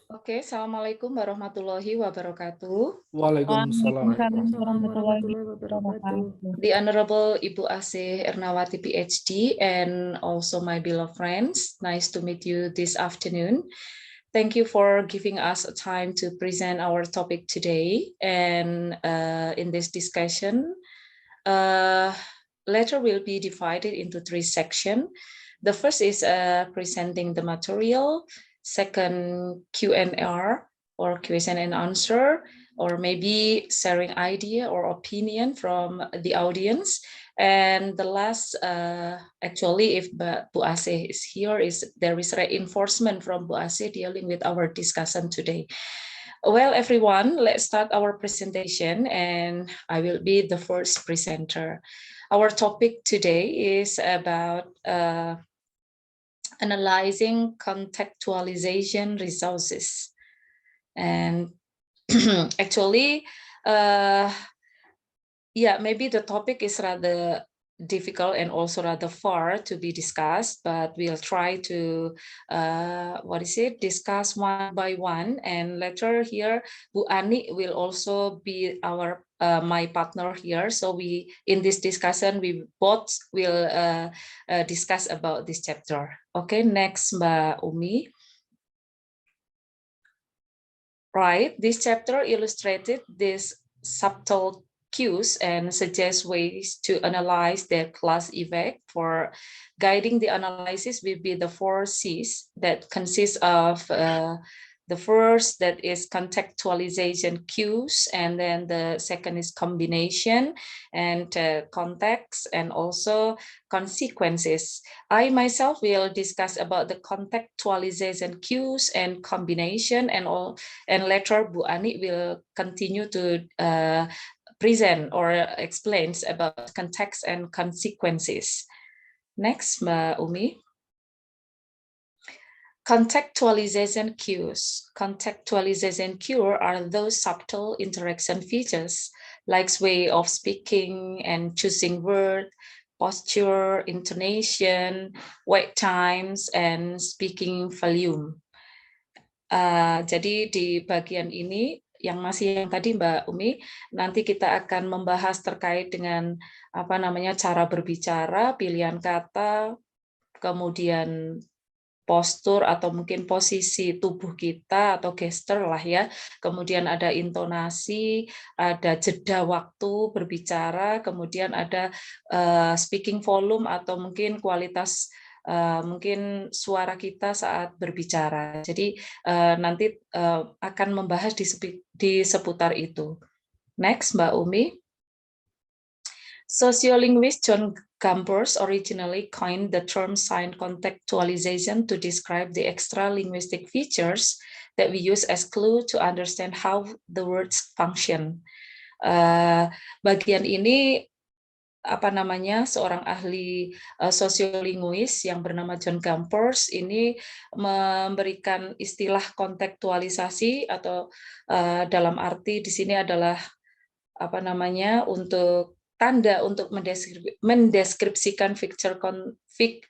Oke, Assalamualaikum warahmatullahi wabarakatuh. Waalaikumsalam Waalaikumsalam warahmatullahi warahmatullahi wabarakatuh. wabarakatuh. The Honorable Ibu Asih Ernawati PhD and also my beloved friends, nice to meet you this afternoon. Thank you for giving us a time to present our topic today. And in this discussion, later will be divided into 3 sections. The first is presenting the material, second Q&A or question and answer, or maybe sharing idea or opinion from the audience. And the last, actually, if Bu Asih is here, there is reinforcement from Bu Asih dealing with our discussion today. Well, everyone, let's start our presentation, and I will be the first presenter. Our topic today is about analyzing contextualization resources. And actually, maybe the topic is rather difficult and also rather far to be discussed, but we'll try to discuss one by one. And later here, Bu Ani will also be our my partner here. So we in this discussion we both will discuss about this chapter. Okay, next, Mbak Umi. Right, this chapter illustrated this subtle cues and suggests ways to analyze their class effect. For guiding the analysis will be the 4 C's that consist of the first, that is contextualization cues, and then the second is combination and context, and also consequences. I myself will discuss about the contextualization cues and combination, and later Bu Ani will continue to present or explains about context and consequences. Next, Mbak Umi. Contextualization cues. Contextualization cues are those subtle interaction features like way of speaking and choosing word, posture, intonation, wait times, and speaking volume. Jadi di bagian ini yang masih yang tadi Mbak Umi, nanti kita akan membahas terkait dengan cara berbicara, pilihan kata, kemudian postur atau mungkin posisi tubuh kita atau gesture lah ya. Kemudian ada intonasi, ada jeda waktu berbicara, kemudian ada speaking volume atau mungkin kualitas mungkin suara kita saat berbicara. Jadi nanti akan membahas di seputar itu. Next, Mbak Umi. Sociolinguist John Gambers originally coined the term sign contextualization to describe the extra-linguistic features that we use as clue to understand how the words function. Bagian ini seorang ahli sosiolinguis yang bernama John Gambers ini memberikan istilah kontekstualisasi atau dalam arti di sini adalah untuk tanda untuk mendeskripsikan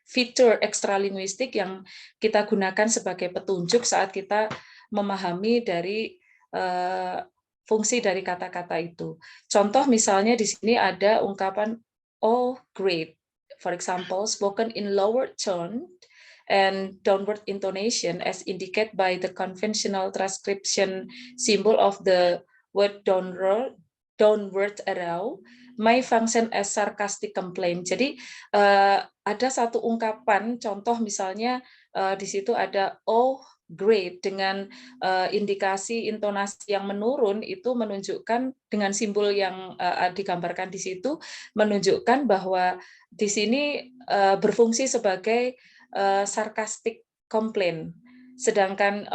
fitur ekstralinguistik yang kita gunakan sebagai petunjuk saat kita memahami dari fungsi dari kata-kata itu. Contoh misalnya di sini ada ungkapan "oh great", for example, spoken in lower tone and downward intonation as indicated by the conventional transcription symbol of the word downward arrow may function as sarcastic complaint. Jadi ada satu ungkapan contoh misalnya di situ ada "oh great" dengan indikasi intonasi yang menurun, itu menunjukkan dengan simbol yang digambarkan di situ menunjukkan bahwa di sini berfungsi sebagai sarcastic complaint. Sedangkan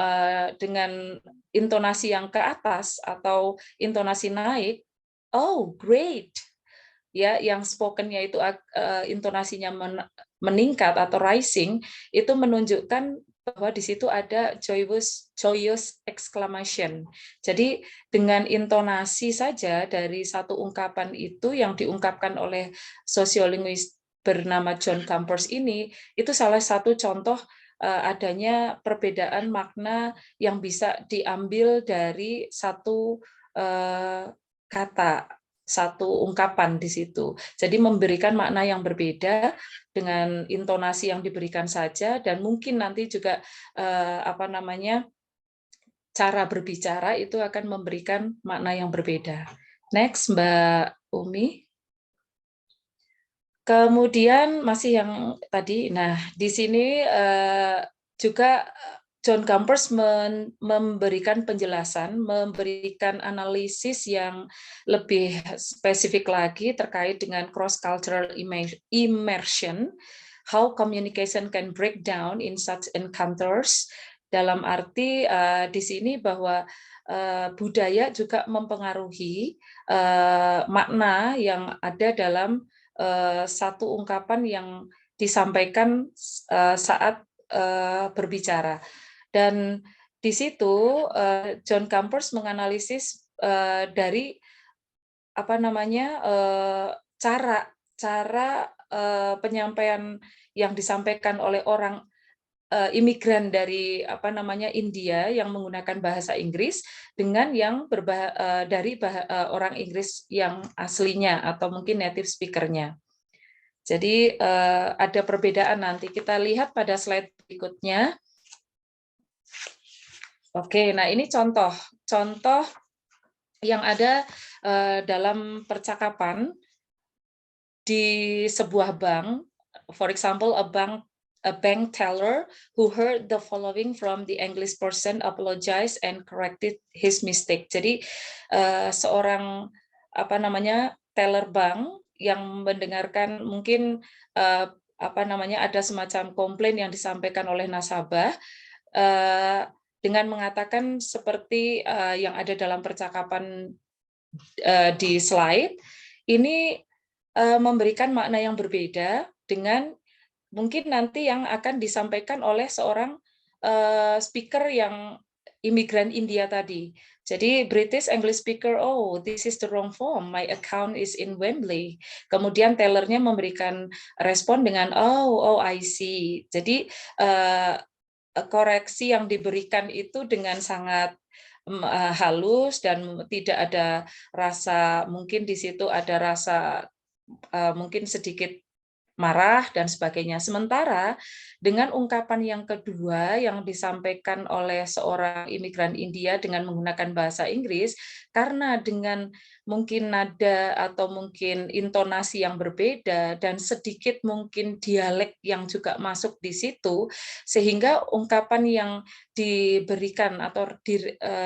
dengan intonasi yang ke atas atau intonasi naik, "oh great", ya, yang spokennya itu intonasinya meningkat atau rising, itu menunjukkan bahwa di situ ada joyous exclamation. Jadi dengan intonasi saja dari satu ungkapan itu yang diungkapkan oleh sosiolinguis bernama John Gambers ini, itu salah satu contoh adanya perbedaan makna yang bisa diambil dari satu kata, satu ungkapan di situ. Jadi memberikan makna yang berbeda dengan intonasi yang diberikan saja, dan mungkin nanti juga cara berbicara itu akan memberikan makna yang berbeda. Next, Mbak Umi. Kemudian masih yang tadi, nah di sini juga John Campers memberikan penjelasan, memberikan analisis yang lebih spesifik lagi terkait dengan cross-cultural immersion, how communication can break down in such encounters, dalam arti di sini bahwa budaya juga mempengaruhi makna yang ada dalam satu ungkapan yang disampaikan saat berbicara. Dan di situ John Campers menganalisis dari cara penyampaian yang disampaikan oleh orang imigran dari India yang menggunakan bahasa Inggris dengan yang dari orang Inggris yang aslinya atau mungkin native speaker-nya. Jadi ada perbedaan, nanti kita lihat pada slide berikutnya. Oke, nah ini contoh yang ada dalam percakapan di sebuah bank. For example, a bank teller who heard the following from the English person apologized and corrected his mistake. Jadi seorang teller bank yang mendengarkan mungkin ada semacam komplain yang disampaikan oleh nasabah dengan mengatakan seperti yang ada dalam percakapan di slide ini, memberikan makna yang berbeda dengan mungkin nanti yang akan disampaikan oleh seorang speaker yang imigran India tadi. Jadi British English speaker, oh this is the wrong form, my account is in Wembley. Kemudian tellernya memberikan respon dengan oh I see. Jadi koreksi yang diberikan itu dengan sangat halus dan tidak ada rasa, mungkin di situ ada rasa mungkin sedikit marah dan sebagainya. Sementara dengan ungkapan yang kedua yang disampaikan oleh seorang imigran India dengan menggunakan bahasa Inggris, karena dengan mungkin nada atau mungkin intonasi yang berbeda dan sedikit mungkin dialek yang juga masuk di situ, sehingga ungkapan yang diberikan atau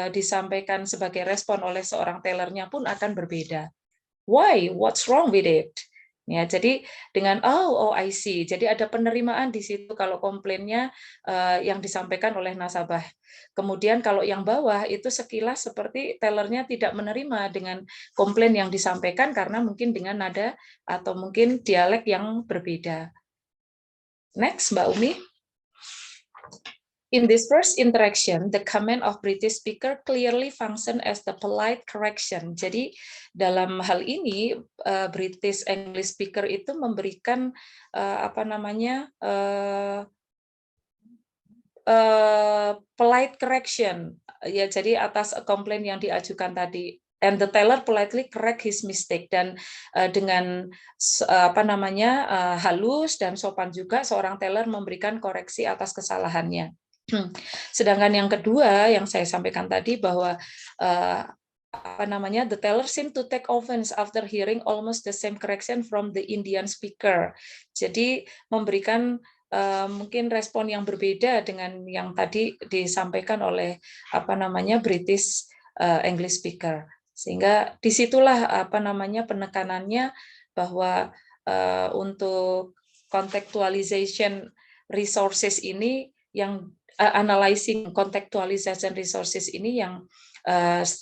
disampaikan sebagai respon oleh seorang tellernya pun akan berbeda. Why? What's wrong with it? Ya, jadi dengan oh I see. Jadi ada penerimaan di situ kalau komplainnya yang disampaikan oleh nasabah. Kemudian kalau yang bawah itu sekilas seperti tellernya tidak menerima dengan komplain yang disampaikan karena mungkin dengan nada atau mungkin dialek yang berbeda. Next, Mbak Umi. In this first interaction, the comment of British speaker clearly function as the polite correction. Jadi dalam hal ini British English speaker itu memberikan polite correction, ya, jadi atas komplain yang diajukan tadi. And the teller politely correct his mistake, dan dengan halus dan sopan juga seorang teller memberikan koreksi atas kesalahannya. Sedangkan yang kedua yang saya sampaikan tadi bahwa the teller seem to take offense after hearing almost the same correction from the Indian speaker. Jadi memberikan mungkin respon yang berbeda dengan yang tadi disampaikan oleh British English speaker. Sehingga disitulah penekanannya bahwa untuk contextualization resources ini yang analyzing contextualization resources ini yang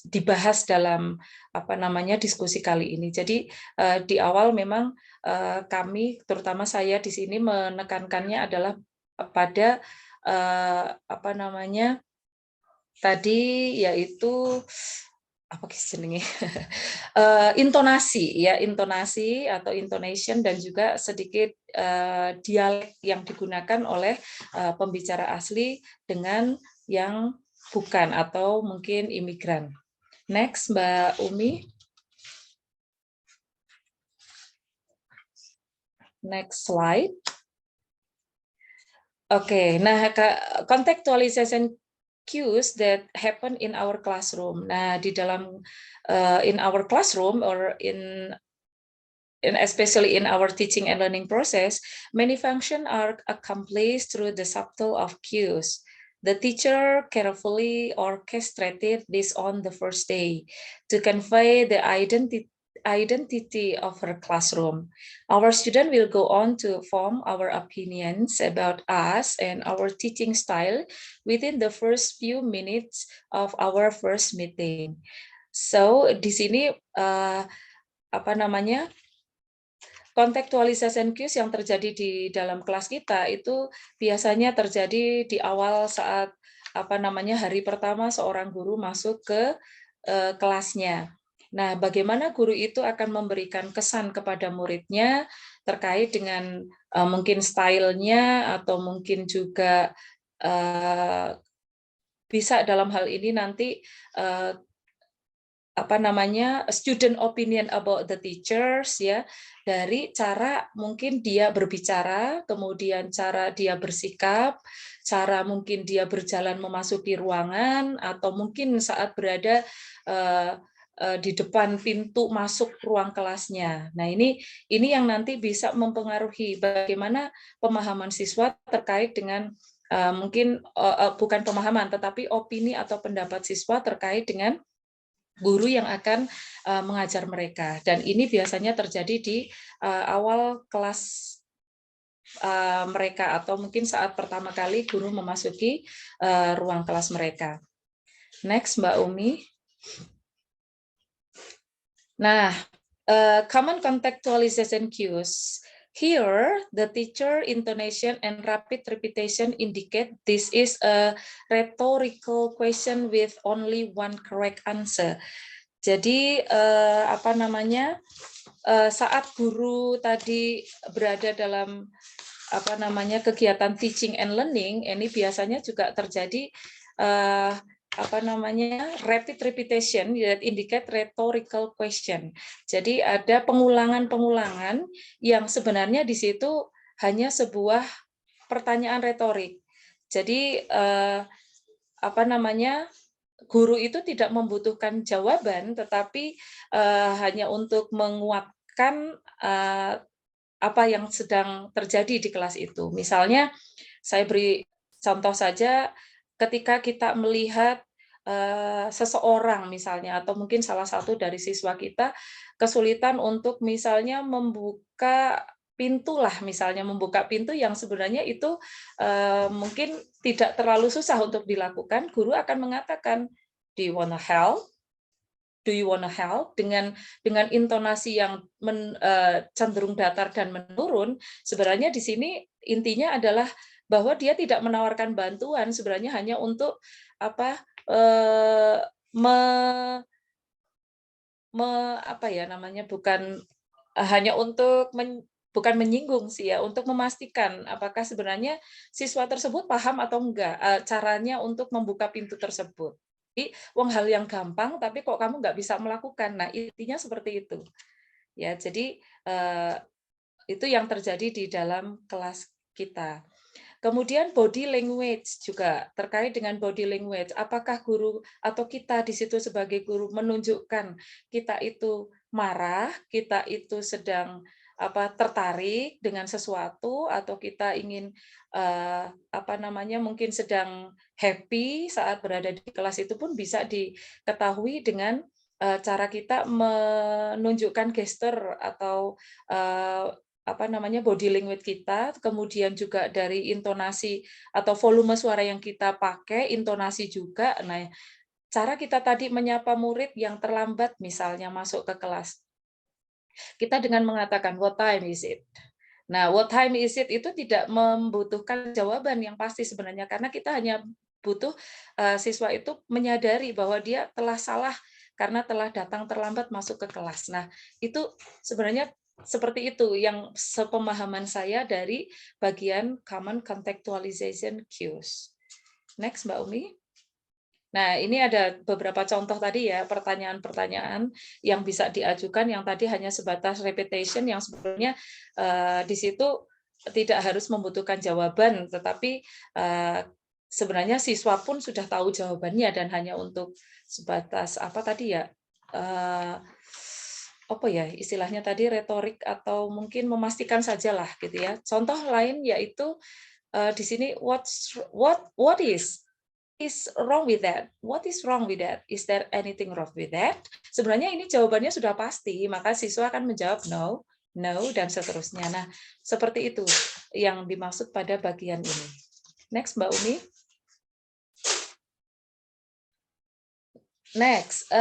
dibahas dalam diskusi kali ini. Jadi di awal memang kami, terutama saya di sini menekankannya adalah pada tadi yaitu apa jenenge intonasi ya, intonasi atau intonation, dan juga sedikit dialek yang digunakan oleh pembicara asli dengan yang bukan atau mungkin imigran. Next, Mbak Umi. Next slide. Oke, nah contextualization cues that happen in our classroom. Nah, di dalam in our classroom or in especially in our teaching and learning process, many functions are accomplished through the subtle of cues. The teacher carefully orchestrated this on the first day to convey the identity of her classroom. Our student will go on to form our opinions about us and our teaching style within the first few minutes of our first meeting. So di sini apa namanya, contextualization cues yang terjadi di dalam kelas kita itu biasanya terjadi di awal saat apa namanya hari pertama seorang guru masuk ke kelasnya. Nah, bagaimana guru itu akan memberikan kesan kepada muridnya terkait dengan mungkin stylenya atau mungkin juga bisa dalam hal ini nanti apa namanya student opinion about the teachers ya, dari cara mungkin dia berbicara, kemudian cara dia bersikap, cara mungkin dia berjalan memasuki ruangan, atau mungkin saat berada di depan pintu masuk ruang kelasnya. Nah, ini yang nanti bisa mempengaruhi bagaimana pemahaman siswa terkait dengan mungkin bukan pemahaman tetapi opini atau pendapat siswa terkait dengan guru yang akan mengajar mereka. Dan ini biasanya terjadi di awal kelas mereka atau mungkin saat pertama kali guru memasuki ruang kelas mereka. Next, Mbak Umi. Nah, common contextualization cues. Here, the teacher intonation and rapid repetition indicate this is a rhetorical question with only one correct answer. Jadi apa namanya, saat guru tadi berada dalam apa namanya kegiatan teaching and learning, ini biasanya juga terjadi apa namanya rapid repetition that indicate rhetorical question. Jadi ada pengulangan-pengulangan yang sebenarnya di situ hanya sebuah pertanyaan retorik. Jadi apa namanya guru itu tidak membutuhkan jawaban, tetapi hanya untuk menguatkan apa yang sedang terjadi di kelas itu. Misalnya, saya beri contoh saja, ketika kita melihat seseorang misalnya, atau mungkin salah satu dari siswa kita kesulitan untuk misalnya membuka pintu lah, misalnya membuka pintu yang sebenarnya itu mungkin tidak terlalu susah untuk dilakukan, guru akan mengatakan, "Do you wanna help? Do you wanna help?" Dengan intonasi yang cenderung datar dan menurun, sebenarnya di sini intinya adalah bahwa dia tidak menawarkan bantuan, sebenarnya hanya untuk apa apa ya namanya, bukan hanya untuk bukan menyinggung sih ya, untuk memastikan apakah sebenarnya siswa tersebut paham atau enggak caranya untuk membuka pintu tersebut. Jadi, wong hal yang gampang, tapi kok kamu nggak bisa melakukan. Nah, intinya seperti itu. Ya, jadi itu yang terjadi di dalam kelas kita. Kemudian body language juga, terkait dengan body language. Apakah guru atau kita di situ sebagai guru menunjukkan kita itu marah, kita itu sedang tertarik dengan sesuatu, atau kita ingin apa namanya mungkin sedang happy saat berada di kelas, itu pun bisa diketahui dengan cara kita menunjukkan gestur atau apa namanya body language kita, kemudian juga dari intonasi atau volume suara yang kita pakai, intonasi juga. Nah, cara kita tadi menyapa murid yang terlambat misalnya masuk ke kelas, kita dengan mengatakan what time is it? Nah, what time is it itu tidak membutuhkan jawaban yang pasti sebenarnya, karena kita hanya butuh siswa itu menyadari bahwa dia telah salah karena telah datang terlambat masuk ke kelas. Nah, itu sebenarnya seperti itu yang sepemahaman saya dari bagian common contextualization cues. Next, Mbak Umi. Nah, ini ada beberapa contoh tadi ya, pertanyaan-pertanyaan yang bisa diajukan yang tadi hanya sebatas repetition, yang sebenarnya di situ tidak harus membutuhkan jawaban, tetapi sebenarnya siswa pun sudah tahu jawabannya dan hanya untuk sebatas apa tadi ya, apa ya istilahnya tadi retorik atau mungkin memastikan sajalah gitu ya. Contoh lain yaitu di sini what is wrong with that? What is wrong with that? Is there anything wrong with that? Sebenarnya ini jawabannya sudah pasti, maka siswa akan menjawab no, no, dan seterusnya. Nah, seperti itu yang dimaksud pada bagian ini. Next, Mbak Umi. Next,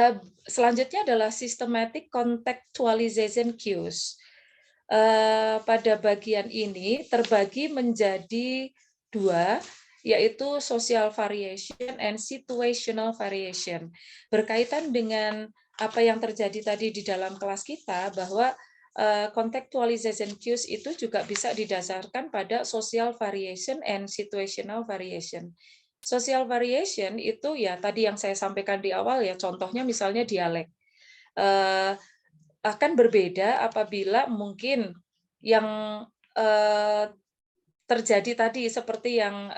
selanjutnya adalah systematic contextualization cues. Pada bagian ini terbagi menjadi dua, yaitu social variation and situational variation. Berkaitan dengan apa yang terjadi tadi di dalam kelas kita, bahwa contextualization cues itu juga bisa didasarkan pada social variation and situational variation. Social variation itu ya tadi yang saya sampaikan di awal ya, contohnya misalnya dialek. Akan berbeda apabila mungkin yang terjadi tadi seperti yang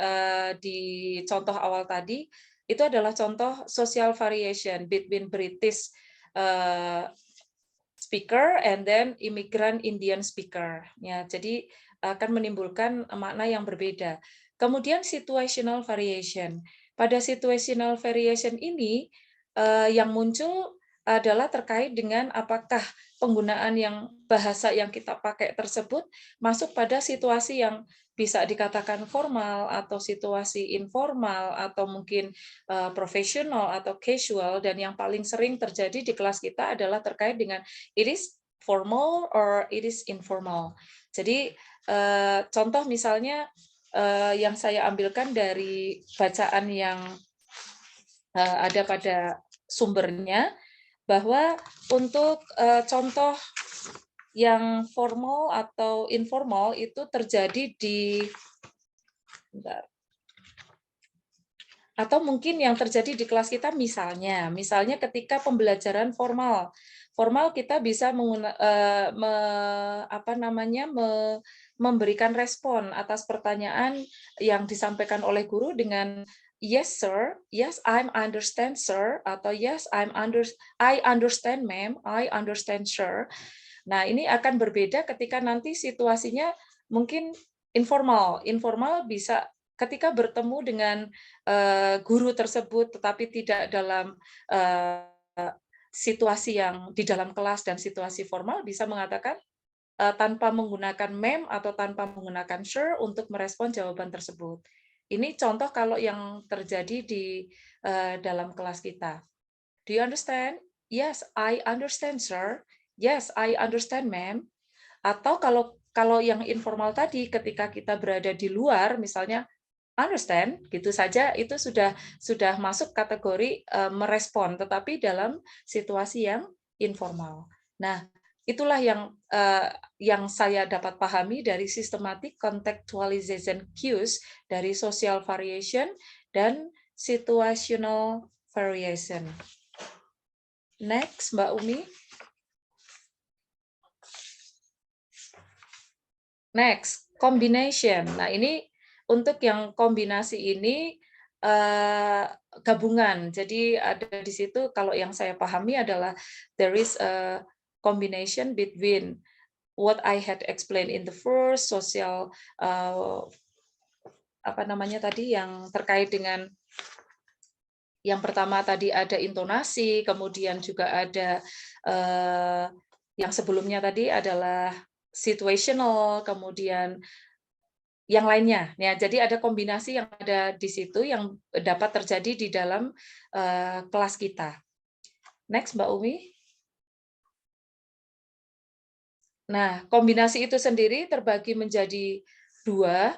di contoh awal tadi, itu adalah contoh social variation between British speaker and then immigrant Indian speaker. Ya, jadi akan menimbulkan makna yang berbeda. Kemudian situational variation. Pada situational variation ini yang muncul adalah terkait dengan apakah penggunaan yang bahasa yang kita pakai tersebut masuk pada situasi yang bisa dikatakan formal atau situasi informal atau mungkin profesional atau casual, dan yang paling sering terjadi di kelas kita adalah terkait dengan it is formal or it is informal. Jadi contoh misalnya yang saya ambilkan dari bacaan yang ada pada sumbernya, bahwa untuk contoh yang formal atau informal itu terjadi di atau mungkin yang terjadi di kelas kita misalnya ketika pembelajaran formal kita bisa memberikan respon atas pertanyaan yang disampaikan oleh guru dengan yes sir, yes I understand sir, atau yes I understand ma'am, I understand sir. Nah, ini akan berbeda ketika nanti situasinya mungkin informal bisa ketika bertemu dengan guru tersebut, tetapi tidak dalam situasi yang di dalam kelas dan situasi formal, bisa mengatakan tanpa menggunakan ma'am atau tanpa menggunakan sir untuk merespon jawaban tersebut. Ini contoh kalau yang terjadi di dalam kelas kita. Do you understand? Yes, I understand, sir. Yes, I understand, ma'am. Atau kalau yang informal tadi, ketika kita berada di luar, misalnya understand, gitu saja, itu sudah masuk kategori merespon, tetapi dalam situasi yang informal. Nah, itulah yang saya dapat pahami dari systematic contextualization cues dari social variation dan situational variation. Next, Mbak Umi. Next, combination. Nah, ini untuk yang kombinasi ini gabungan. Jadi ada di situ kalau yang saya pahami adalah there is a combination between what I had explained in the first social apa namanya tadi yang terkait dengan yang pertama tadi ada intonasi, kemudian juga ada yang sebelumnya tadi adalah situational, kemudian yang lainnya. Ya, jadi ada kombinasi yang ada di situ yang dapat terjadi di dalam kelas kita. Next, Mbak Umi. Nah, kombinasi itu sendiri terbagi menjadi dua.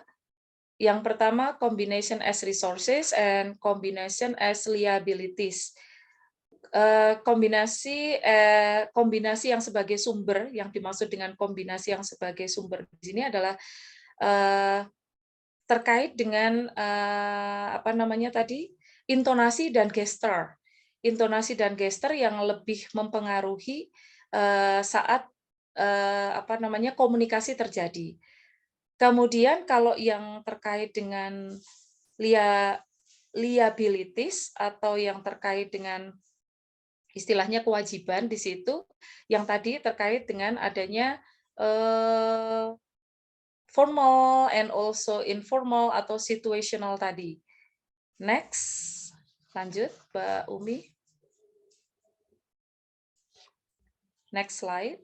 Yang pertama, combination as resources and combination as liabilities. kombinasi yang sebagai sumber, yang dimaksud dengan kombinasi yang sebagai sumber di sini adalah terkait dengan apa namanya tadi, intonasi dan gestur. Intonasi dan gestur yang lebih mempengaruhi saat apa namanya, komunikasi terjadi. Kemudian kalau yang terkait dengan liabilities atau yang terkait dengan istilahnya kewajiban di situ, yang tadi terkait dengan adanya formal and also informal atau situational tadi. Next, lanjut Mbak Umi. Next slide.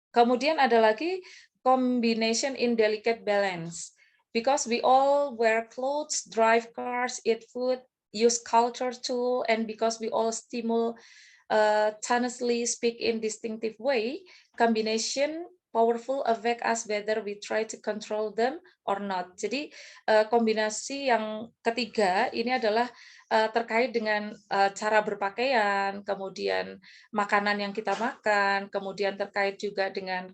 Kemudian ada lagi combination in delicate balance. Because we all wear clothes, drive cars, eat food, use culture tool, and because we all simultaneously speak in distinctive way, combination powerful affect us whether we try to control them or not. Jadi kombinasi yang ketiga ini adalah terkait dengan cara berpakaian, kemudian makanan yang kita makan, kemudian terkait juga dengan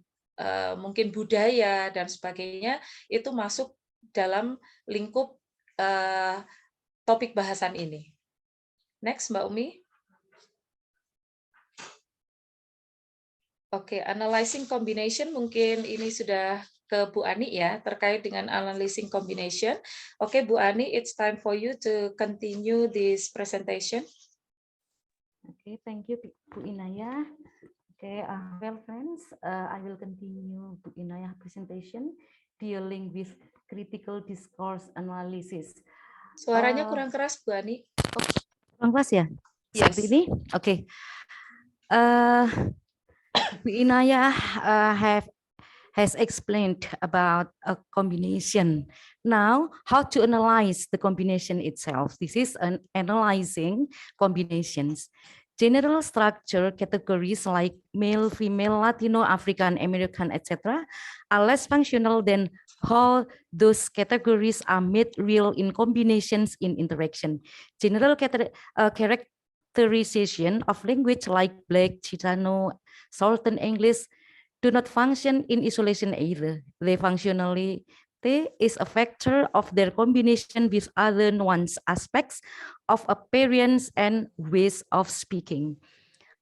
mungkin budaya dan sebagainya, itu masuk dalam lingkup topik bahasan ini. Next, Mbak Umi. Oke, analyzing combination mungkin ini sudah ke Bu Ani ya, terkait dengan analyzing combination. Oke, Bu Ani, it's time for you to continue this presentation. Okay, thank you, Bu Inaya. Okay, well, friends, I will continue Bu Inaya presentation dealing with critical discourse analysis. Suaranya kurang keras, Bu Ani. Kurang keras ya? Seperti Yes. ini? Oke. Bu Inaya has explained about a combination. Now, how to analyze the combination itself? This is an analyzing combinations. General structure categories like male, female, Latino, African, American, etc. are less functional than how those categories are made real in combinations in interaction. General characterization of language like Black, Chicano, Southern English do not function in isolation either. They functionality is a factor of their combination with other nuanced aspects of appearance and ways of speaking.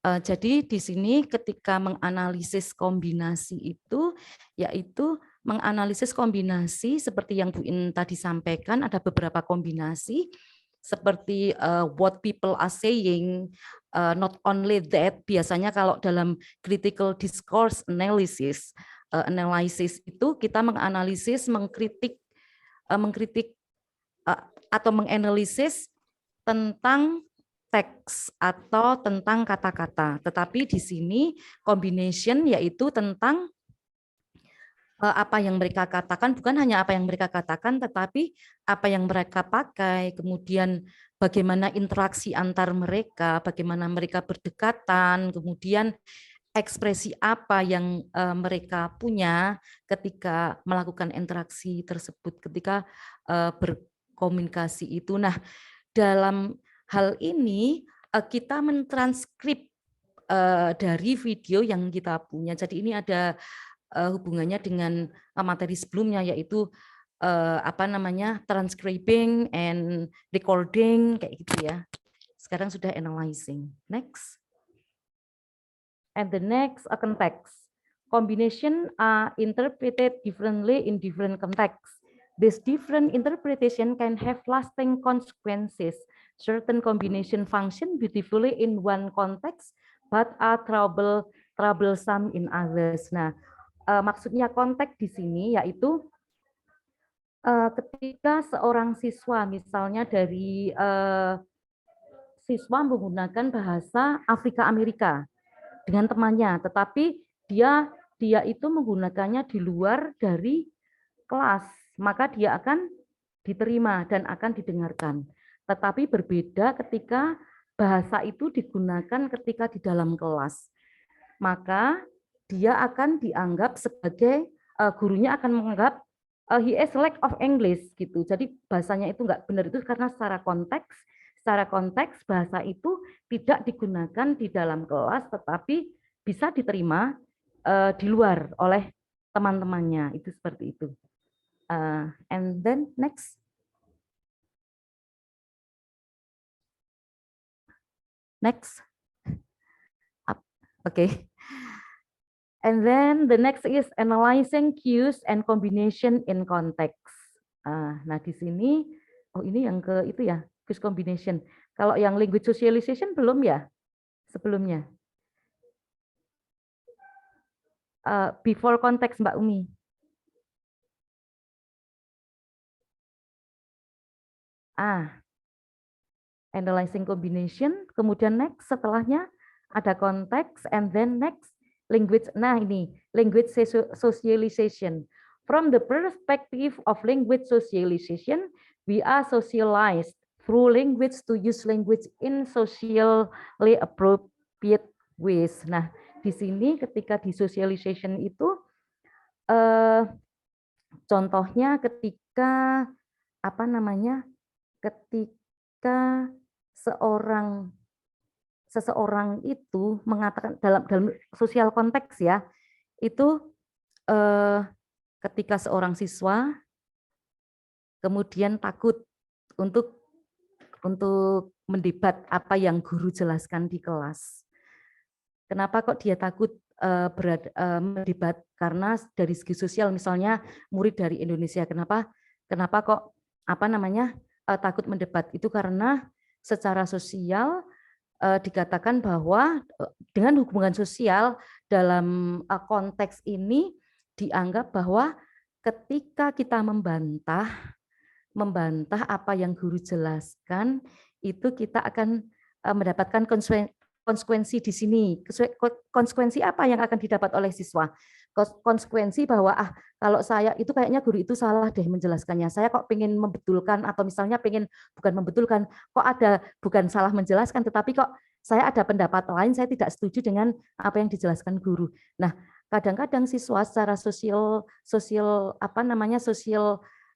Jadi di sini ketika menganalisis kombinasi itu, yaitu menganalisis kombinasi seperti yang Bu In tadi sampaikan, ada beberapa kombinasi seperti what people are saying, not only that, biasanya kalau dalam critical discourse analysis, itu kita menganalisis, mengkritik atau menganalisis tentang teks atau tentang kata-kata. Tetapi di sini combination yaitu tentang apa yang mereka katakan, bukan hanya apa yang mereka katakan, tetapi apa yang mereka pakai, kemudian bagaimana interaksi antar mereka, bagaimana mereka berdekatan, kemudian ekspresi apa yang mereka punya ketika melakukan interaksi tersebut, ketika berkomunikasi itu. Nah, dalam hal ini kita mentranskrip dari video yang kita punya. Jadi ini ada hubungannya dengan materi sebelumnya, yaitu apa namanya, transcribing and recording kayak gitu ya. Sekarang sudah analyzing. Next. And the next, a context. Combination are interpreted differently in different contexts. This different interpretation can have lasting consequences. Certain combination function beautifully in one context, but are troublesome in others. Nah, maksudnya konteks di sini yaitu ketika seorang siswa, misalnya dari siswa menggunakan bahasa Afrika Amerika dengan temannya, tetapi dia itu menggunakannya di luar dari kelas, maka dia akan diterima dan akan didengarkan. Tetapi berbeda ketika bahasa itu digunakan ketika di dalam kelas, maka dia akan dianggap sebagai gurunya akan menganggap he is lack of English gitu. Jadi bahasanya itu enggak benar, itu karena secara konteks secara konteks bahasa itu tidak digunakan di dalam kelas, tetapi bisa diterima di luar oleh teman-temannya. Itu seperti itu. And then next. Next. Okay. And then the next is analyzing cues and combination in context. Nah, di sini, oh ini yang ke itu ya, cues combination. Kalau yang language socialization belum ya sebelumnya? Before context Mbak Umi. Analyzing combination, kemudian next setelahnya ada context, and then next language. Nah ini language socialization. From the perspective of language socialization, we are socialized through language to use language in socially appropriate ways. Nah di sini ketika di socialization itu contohnya ketika apa namanya, ketika seseorang itu mengatakan dalam sosial konteks ya, itu ketika seorang siswa kemudian takut untuk mendebat apa yang guru jelaskan di kelas. Kenapa kok dia takut mendebat? Karena dari segi sosial, misalnya murid dari Indonesia, kenapa kok apa namanya takut mendebat? Itu karena secara sosial dikatakan bahwa dengan hubungan sosial dalam konteks ini dianggap bahwa ketika kita membantah apa yang guru jelaskan, itu kita akan mendapatkan konsekuensi di sini. Konsekuensi apa yang akan didapat oleh siswa? Konsekuensi bahwa kalau saya itu kayaknya guru itu salah deh menjelaskannya. Saya kok pengen membetulkan, atau misalnya pengen bukan membetulkan, kok ada bukan salah menjelaskan, tetapi kok saya ada pendapat lain, saya tidak setuju dengan apa yang dijelaskan guru. Nah, kadang-kadang siswa secara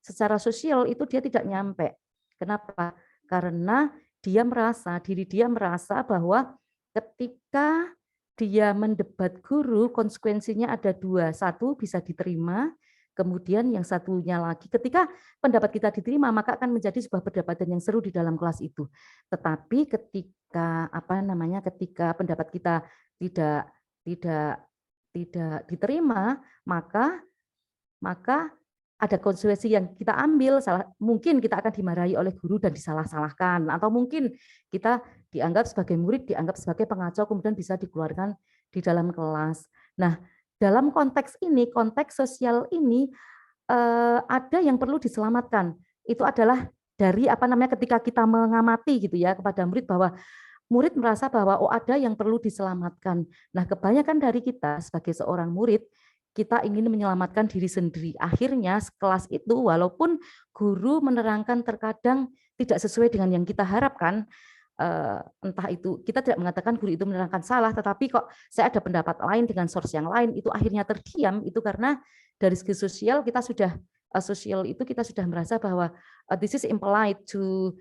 secara sosial itu dia tidak nyampe. Kenapa? Karena diri dia merasa bahwa ketika dia mendebat guru, konsekuensinya ada dua. Satu, bisa diterima, kemudian yang satunya lagi, ketika pendapat kita diterima, maka akan menjadi sebuah perdebatan yang seru di dalam kelas itu. Tetapi ketika ketika pendapat kita tidak diterima, maka ada konsekuensi yang kita ambil, mungkin kita akan dimarahi oleh guru dan disalah-salahkan, atau mungkin kita dianggap sebagai murid, dianggap sebagai pengacau, kemudian bisa dikeluarkan di dalam kelas. Nah, dalam konteks ini, konteks sosial ini, ada yang perlu diselamatkan. Itu adalah dari ketika kita mengamati gitu ya kepada murid, bahwa murid merasa bahwa ada yang perlu diselamatkan. Nah, kebanyakan dari kita sebagai seorang murid, kita ingin menyelamatkan diri sendiri. Akhirnya kelas itu walaupun guru menerangkan terkadang tidak sesuai dengan yang kita harapkan, entah itu kita tidak mengatakan guru itu menerangkan salah, tetapi kok saya ada pendapat lain dengan source yang lain, itu akhirnya terdiam, itu karena dari segi sosial kita sudah kita sudah merasa bahwa this is impolite to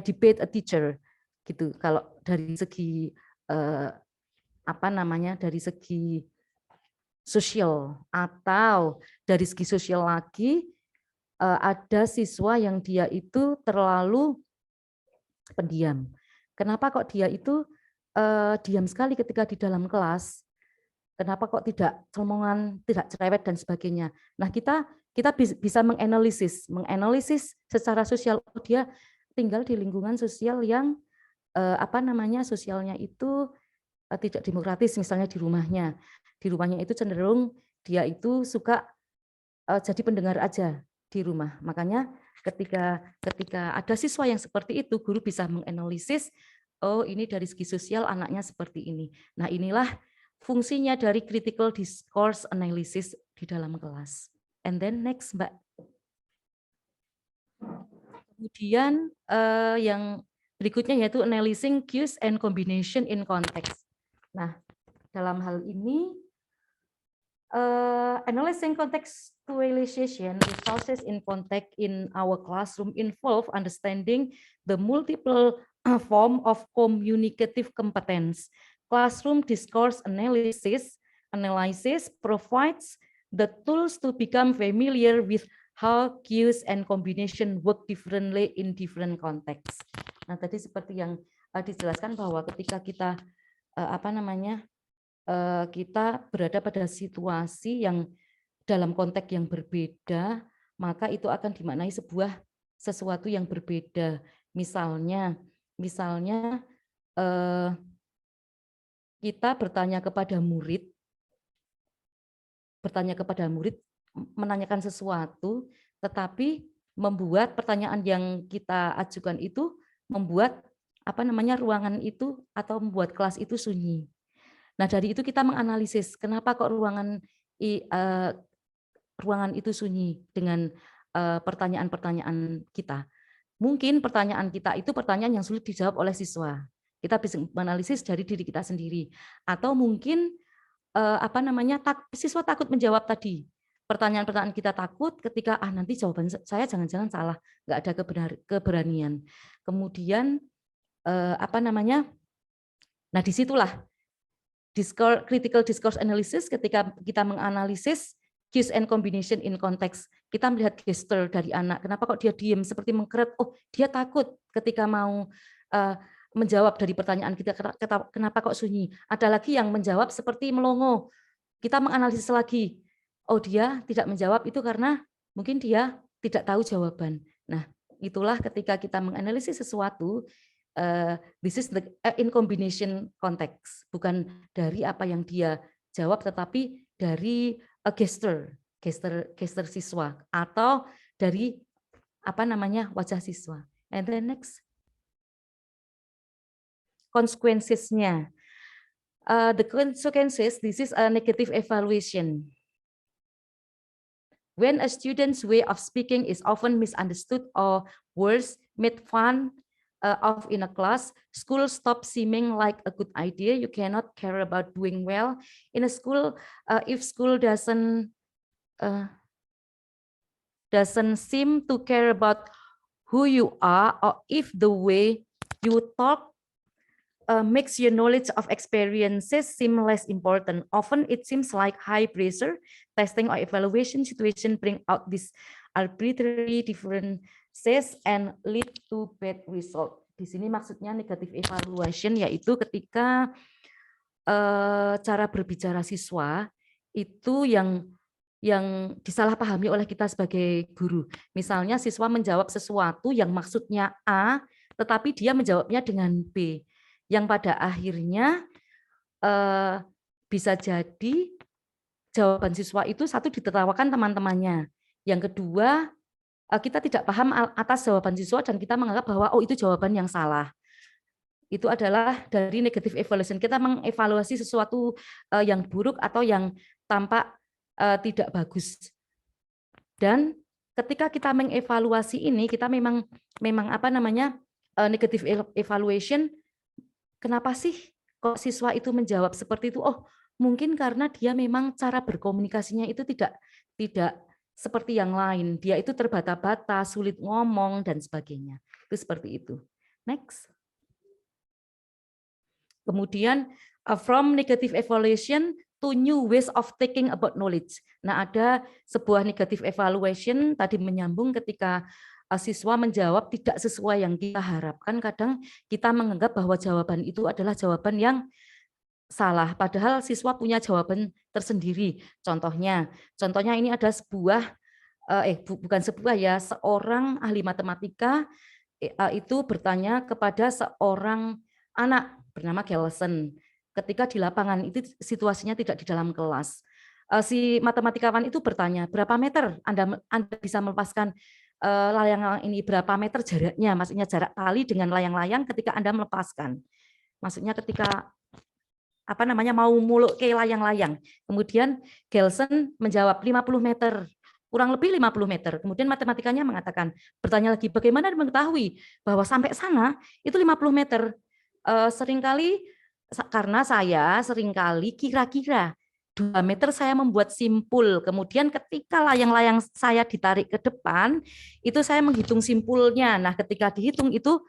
debate a teacher gitu. Kalau dari segi dari segi sosial, atau dari segi sosial lagi ada siswa yang dia itu terlalu pendiam. Kenapa kok dia itu diam sekali ketika di dalam kelas? Kenapa kok tidak cemomongan, tidak cerewet dan sebagainya? Nah, kita bisa menganalisis secara sosial, dia tinggal di lingkungan sosial yang sosialnya itu tidak demokratis, misalnya di rumahnya. Di rumahnya itu cenderung dia itu suka jadi pendengar aja di rumah. Makanya ketika ada siswa yang seperti itu, guru bisa menganalisis, oh ini dari segi sosial anaknya seperti ini. Nah, inilah fungsinya dari critical discourse analysis di dalam kelas. And then next, Mbak. Kemudian yang berikutnya yaitu analyzing cues and combination in context. Nah, dalam hal ini analyzing contextualization resources in context in our classroom involve understanding the multiple a form of communicative competence. Classroom discourse analysis provides the tools to become familiar with how cues and combination work differently in different contexts. Nah, tadi seperti yang dijelaskan bahwa ketika kita kita berada pada situasi yang dalam konteks yang berbeda, maka itu akan dimaknai sesuatu yang berbeda. Misalnya kita bertanya kepada murid, menanyakan sesuatu, tetapi membuat pertanyaan yang kita ajukan itu membuat ruangan itu atau membuat kelas itu sunyi. Nah, dari itu kita menganalisis kenapa kok ruangan itu sunyi dengan pertanyaan-pertanyaan kita. Mungkin pertanyaan kita itu pertanyaan yang sulit dijawab oleh siswa. Kita bisa menganalisis dari diri kita sendiri. Atau mungkin siswa takut menjawab tadi. Pertanyaan-pertanyaan kita takut ketika nanti jawaban saya jangan-jangan salah, nggak ada keberanian. Kemudian nah disitulah critical discourse analysis, ketika kita menganalisis cues and combination in context. Kita melihat gesture dari anak, kenapa kok dia diam seperti mengkeret, oh dia takut ketika mau menjawab dari pertanyaan kita, kenapa kok sunyi. Ada lagi yang menjawab seperti melongo. Kita menganalisis lagi, oh dia tidak menjawab itu karena mungkin dia tidak tahu jawaban. Nah, itulah ketika kita menganalisis sesuatu, this is the in combination context, bukan dari apa yang dia jawab, tetapi dari a gesture siswa atau dari wajah siswa. And then next, consequences-nya. The consequences, this is a negative evaluation. When a student's way of speaking is often misunderstood or worse, made fun of in a class, school stops seeming like a good idea. You cannot care about doing well in a school if school doesn't seem to care about who you are, or if the way you talk makes your knowledge of experiences seem less important. Often it seems like high pressure testing or evaluation situation bring out these arbitrary differences and lead to bad result. Di sini maksudnya negative evaluation yaitu ketika cara berbicara siswa itu yang disalahpahami oleh kita sebagai guru. Misalnya siswa menjawab sesuatu yang maksudnya A, tetapi dia menjawabnya dengan B. Yang pada akhirnya bisa jadi jawaban siswa itu satu ditertawakan teman-temannya. Yang kedua, kita tidak paham atas jawaban siswa dan kita menganggap bahwa oh itu jawaban yang salah. Itu adalah dari negative evaluation. Kita mengevaluasi sesuatu yang buruk atau yang tampak tidak bagus. Dan ketika kita mengevaluasi ini, kita memang negative evaluation. Kenapa sih kok siswa itu menjawab seperti itu? Oh, mungkin karena dia memang cara berkomunikasinya itu tidak seperti yang lain. Dia itu terbata-bata, sulit ngomong, dan sebagainya. Itu seperti itu. Next. Kemudian, from negative evaluation to new ways of thinking about knowledge. Nah, ada sebuah negative evaluation, tadi menyambung ketika siswa menjawab tidak sesuai yang kita harapkan, kadang kita menganggap bahwa jawaban itu adalah jawaban yang salah, padahal siswa punya jawaban tersendiri. Contohnya ini ada seorang ahli matematika itu bertanya kepada seorang anak bernama Gelson. Ketika di lapangan itu situasinya tidak di dalam kelas. Si matematikawan itu bertanya, berapa meter Anda bisa melepaskan layang-layang ini, berapa meter jaraknya, maksudnya jarak tali dengan layang-layang ketika Anda melepaskan. Maksudnya ketika mau muluk ke layang-layang. Kemudian Gelson menjawab 50 meter, kurang lebih 50 meter. Kemudian matematikanya mengatakan, bertanya lagi, bagaimana mengetahui bahwa sampai sana itu 50 meter? Karena saya seringkali kira-kira 2 meter saya membuat simpul, kemudian ketika layang-layang saya ditarik ke depan, itu saya menghitung simpulnya. Nah, ketika dihitung itu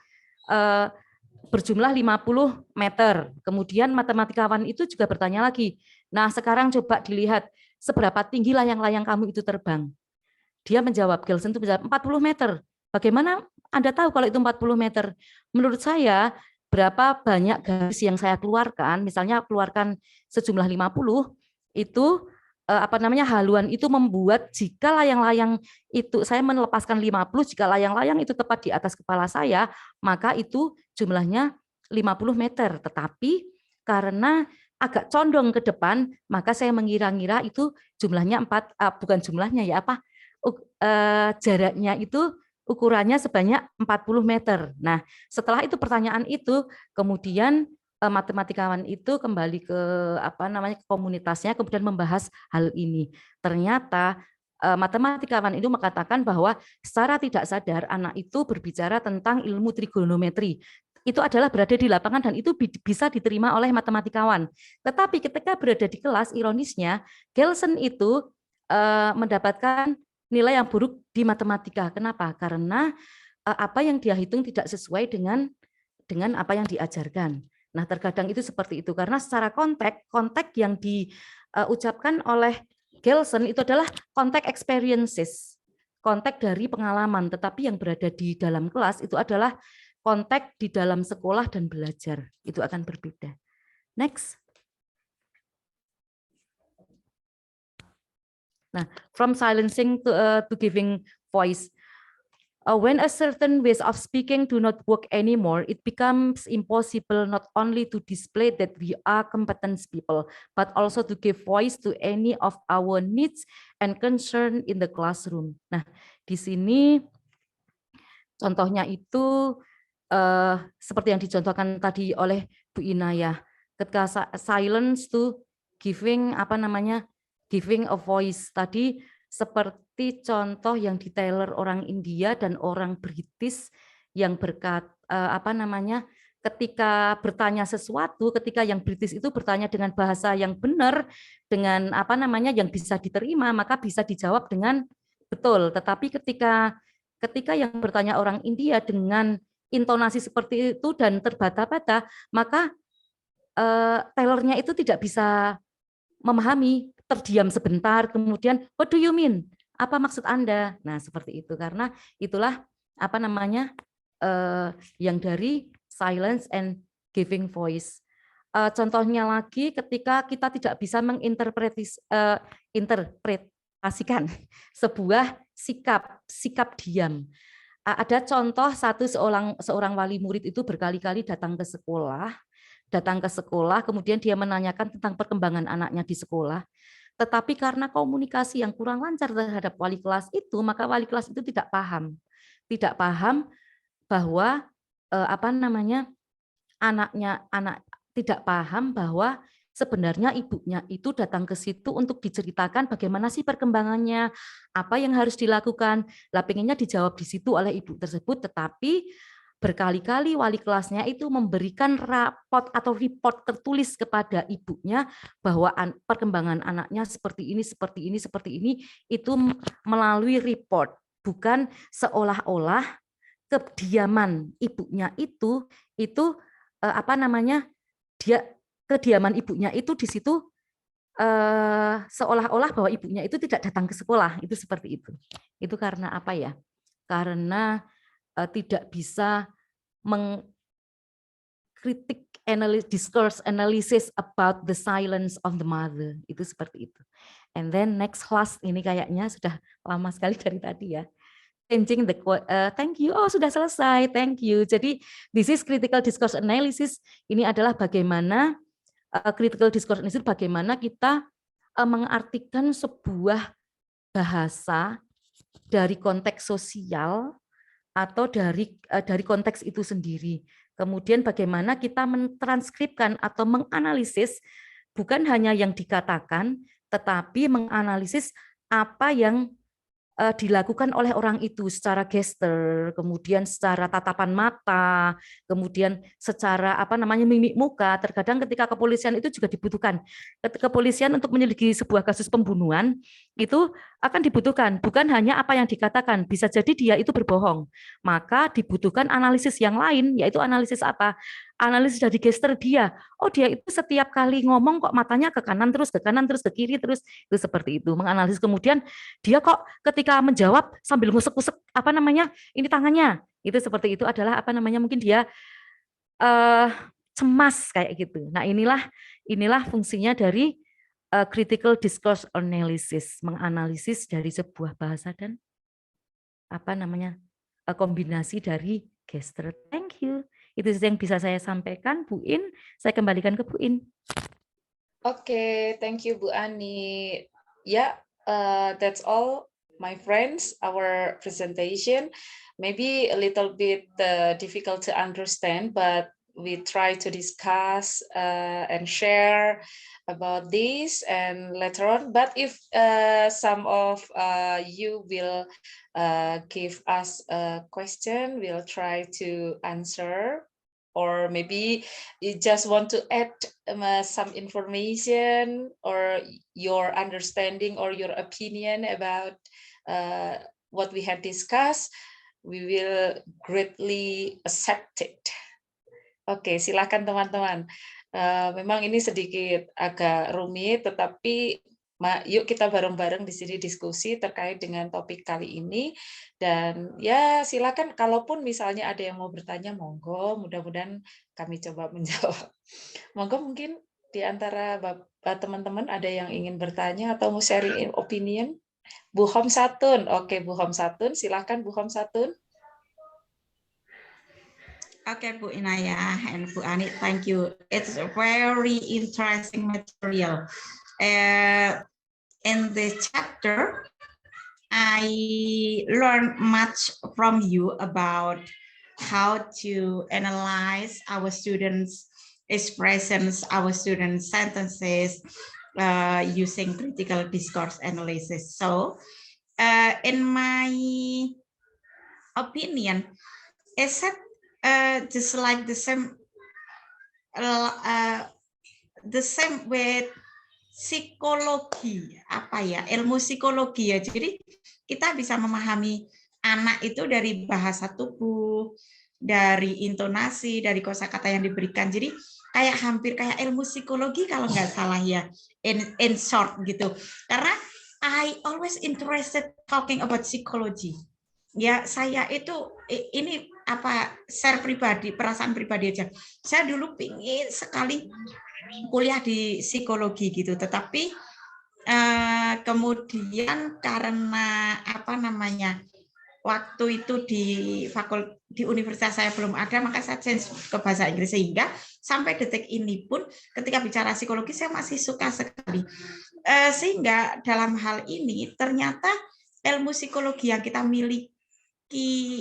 berjumlah 50 meter. Kemudian matematikawan itu juga bertanya lagi, nah sekarang coba dilihat seberapa tinggi layang-layang kamu itu terbang. Dia menjawab, Gelson itu menjawab 40 meter. Bagaimana Anda tahu kalau itu 40 meter? Menurut saya, berapa banyak garis yang saya keluarkan, misalnya keluarkan sejumlah 50, itu haluan itu membuat jika layang-layang itu, saya melepaskan 50, jika layang-layang itu tepat di atas kepala saya, maka itu jumlahnya 50 meter. Tetapi karena agak condong ke depan, maka saya mengira-ngira itu jumlahnya bukan jumlahnya ya, jaraknya itu ukurannya sebanyak 40 meter. Nah, setelah itu pertanyaan itu, kemudian matematikawan itu kembali ke komunitasnya, kemudian membahas hal ini. Ternyata matematikawan itu mengatakan bahwa secara tidak sadar anak itu berbicara tentang ilmu trigonometri. Itu adalah berada di lapangan dan itu bisa diterima oleh matematikawan. Tetapi ketika berada di kelas, ironisnya, Gelson itu mendapatkan nilai yang buruk di matematika. Kenapa? Karena apa yang dia hitung tidak sesuai dengan apa yang diajarkan. Nah, terkadang itu seperti itu karena secara konteks yang diucapkan oleh Gelson itu adalah konteks experiences, konteks dari pengalaman, tetapi yang berada di dalam kelas itu adalah konteks di dalam sekolah dan belajar. Itu akan berbeda. Next. Nah, from silencing to giving voice. When a certain ways of speaking do not work anymore, it becomes impossible not only to display that we are competent people, but also to give voice to any of our needs and concern in the classroom. Nah, di sini contohnya itu seperti yang dicontohkan tadi oleh Bu Inayah, ketika silence to giving giving a voice tadi, seperti contoh yang di Taylor orang India dan orang British yang berkata ketika bertanya sesuatu, ketika yang British itu bertanya dengan bahasa yang benar, dengan yang bisa diterima, maka bisa dijawab dengan betul. Tetapi ketika yang bertanya orang India dengan intonasi seperti itu dan terbata-bata, maka Taylornya itu tidak bisa memahami, terdiam sebentar, kemudian what do you mean? Apa maksud Anda? Nah, seperti itu karena itulah yang dari silence and giving voice. Contohnya lagi ketika kita tidak bisa menginterpretasikan sebuah sikap diam. Ada contoh seorang wali murid itu berkali-kali datang ke sekolah, kemudian dia menanyakan tentang perkembangan anaknya di sekolah. Tetapi karena komunikasi yang kurang lancar terhadap wali kelas itu, maka wali kelas itu tidak paham bahwa anak tidak paham bahwa sebenarnya ibunya itu datang ke situ untuk diceritakan bagaimana sih perkembangannya, apa yang harus dilakukan. Lah pengennya dijawab di situ oleh ibu tersebut, tetapi berkali-kali wali kelasnya itu memberikan raport atau report tertulis kepada ibunya bahwa perkembangan anaknya seperti ini, itu melalui report, bukan seolah-olah kediaman ibunya itu kediaman ibunya itu di situ seolah-olah bahwa ibunya itu tidak datang ke sekolah, itu seperti itu. Itu karena apa ya? Karena tidak bisa mengkritik discourse analysis about the silence of the mother, itu seperti itu. And then next class ini kayaknya sudah lama sekali dari tadi ya. Changing the thank you. Oh, sudah selesai. Thank you. Jadi this is critical discourse analysis. Ini adalah bagaimana critical discourse analysis, bagaimana kita mengartikan sebuah bahasa dari konteks sosial atau dari konteks itu sendiri. Kemudian bagaimana kita mentranskripkan atau menganalisis bukan hanya yang dikatakan, tetapi menganalisis apa yang dilakukan oleh orang itu secara gesture, kemudian secara tatapan mata, kemudian secara mimik muka. Terkadang ketika kepolisian itu juga dibutuhkan. Kepolisian untuk menyelidiki sebuah kasus pembunuhan itu akan dibutuhkan, bukan hanya apa yang dikatakan, bisa jadi dia itu berbohong. Maka dibutuhkan analisis yang lain, yaitu analisis apa? Analisis dari gestur dia. Oh, dia itu setiap kali ngomong kok matanya ke kanan terus, ke kanan terus, ke kiri terus, itu seperti itu. Menganalisis kemudian dia kok ketika menjawab sambil ngusek-ngusek apa namanya? Ini tangannya. Itu seperti itu adalah apa namanya? Mungkin dia cemas kayak gitu. Nah, inilah fungsinya dari critical discourse analysis, menganalisis dari sebuah bahasa dan apa namanya kombinasi dari gesture. Thank you. Itu yang bisa saya sampaikan, Bu In. Saya kembalikan ke Bu In. Oke, thank you Bu Ani. Yeah, that's all, my friends. Our presentation maybe a little bit difficult to understand, but we try to discuss and share about this and later on. But if some of you will give us a question, we'll try to answer. Or maybe you just want to add some information or your understanding or your opinion about what we have discussed, we will greatly accept it. Oke, silakan teman-teman. Memang ini sedikit agak rumit, tetapi yuk kita bareng-bareng di sini diskusi terkait dengan topik kali ini. Dan ya silakan, kalaupun misalnya ada yang mau bertanya, monggo, mudah-mudahan kami coba menjawab. Monggo mungkin di antara teman-teman ada yang ingin bertanya atau mau sharing opinion. Bu Hom Satun, oke Bu Hom Satun, silakan Bu Hom Satun. Okay, Bu Inaya and Bu Ani, thank you. It's a very interesting material. In this chapter, I learned much from you about how to analyze our students' expressions, our students' sentences, using critical discourse analysis. So, in my opinion, is that just like the same with psikologi, ilmu psikologi ya. Jadi kita bisa memahami anak itu dari bahasa tubuh, dari intonasi, dari kosakata yang diberikan. Jadi kayak hampir kayak ilmu psikologi kalau nggak salah ya, in short gitu. Karena I always interested talking about psychology. Ya, saya itu ini share pribadi, perasaan pribadi aja. Saya dulu pingin sekali kuliah di psikologi gitu, tetapi kemudian karena waktu itu di universitas saya belum ada, maka saya change ke bahasa Inggris, sehingga sampai detik ini pun ketika bicara psikologi saya masih suka sekali. Sehingga dalam hal ini ternyata ilmu psikologi yang kita miliki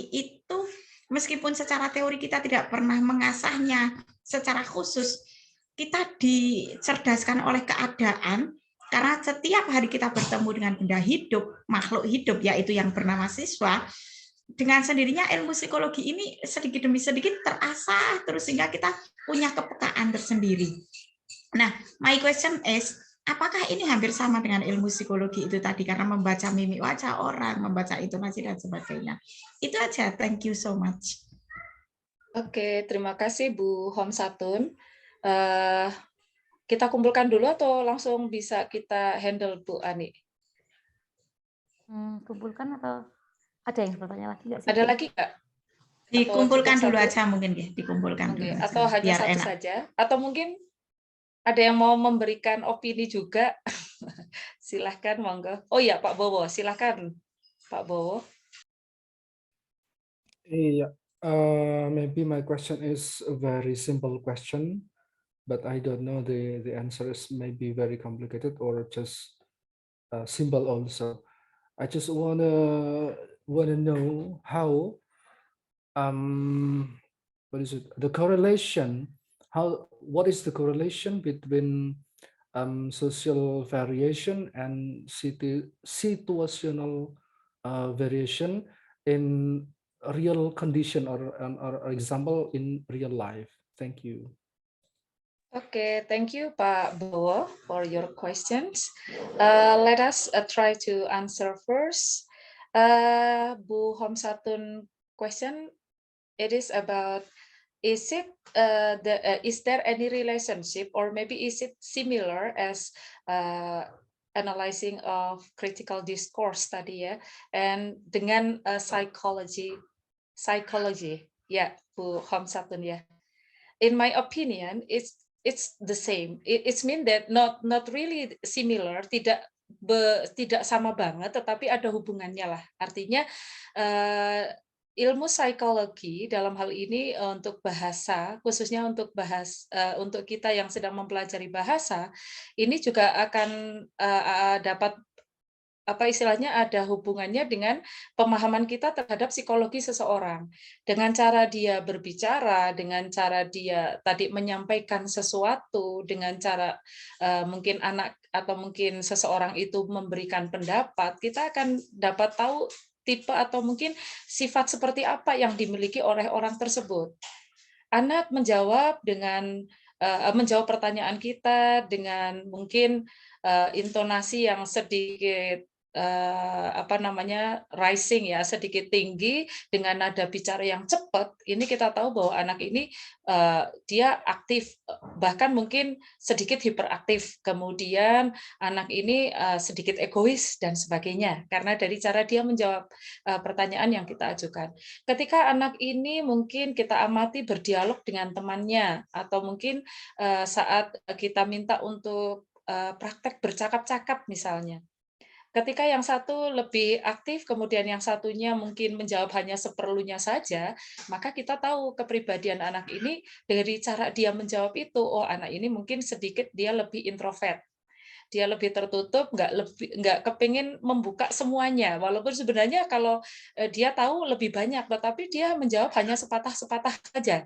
itu meskipun secara teori kita tidak pernah mengasahnya secara khusus, kita dicerdaskan oleh keadaan karena setiap hari kita bertemu dengan benda hidup, makhluk hidup, yaitu yang bernama siswa. Dengan sendirinya ilmu psikologi ini sedikit demi sedikit terasah terus sehingga kita punya kepekaan tersendiri. Nah, my question is, apakah ini hampir sama dengan ilmu psikologi itu tadi, karena membaca mimik wajah orang, membaca intonasi dan sebagainya. Itu aja, thank you so much. Oke, terima kasih Bu Hom Satun. Kita kumpulkan dulu atau langsung bisa kita handle Bu Ani? Kumpulkan atau ada yang bertanya lagi nggak sih? Ada lagi nggak? Dikumpulkan dulu aja mungkin ya, dikumpulkan dulu aja. Atau hanya satu enak saja? Atau mungkin ada yang mau memberikan opini juga? Silahkan, monggo. Oh iya, Pak Bowo, silahkan, Pak Bowo. Yeah, maybe my question is a very simple question, but I don't know the answer is maybe very complicated or just simple also. I just wanna know how what is it, the correlation, what is the correlation between social variation and situational variation in real condition or example in real life. Thank you. Okay, thank you, Pak Bowo, for your questions. Let us try to answer first. Bu Homsatun question, it is about, is there any relationship, or maybe is it similar as analyzing of critical discourse tadi ya, and dengan psychology, ya, Bu Homsatun ya. In my opinion, it's the same. It's mean that not really similar, tidak sama banget, tetapi ada hubungannya lah. Artinya ilmu psikologi dalam hal ini untuk bahasa, khususnya untuk kita yang sedang mempelajari bahasa, ini juga akan dapat ada hubungannya dengan pemahaman kita terhadap psikologi seseorang. Dengan cara dia berbicara, dengan cara dia tadi menyampaikan sesuatu, dengan cara mungkin anak atau mungkin seseorang itu memberikan pendapat, kita akan dapat tahu tipe atau mungkin sifat seperti apa yang dimiliki oleh orang tersebut. Anak menjawab menjawab pertanyaan kita dengan mungkin intonasi yang sedikit rising ya, sedikit tinggi, dengan nada bicara yang cepat. Ini kita tahu bahwa anak ini dia aktif, bahkan mungkin sedikit hiperaktif. Kemudian anak ini sedikit egois dan sebagainya, karena dari cara dia menjawab pertanyaan yang kita ajukan. Ketika anak ini mungkin kita amati berdialog dengan temannya, atau mungkin saat kita minta untuk praktek bercakap-cakap misalnya. Ketika yang satu lebih aktif, kemudian yang satunya mungkin menjawab hanya seperlunya saja, maka kita tahu kepribadian anak ini dari cara dia menjawab itu. Oh, anak ini mungkin sedikit dia lebih introvert. Dia lebih tertutup, nggak kepingin membuka semuanya. Walaupun sebenarnya kalau dia tahu lebih banyak, tetapi dia menjawab hanya sepatah-sepatah saja.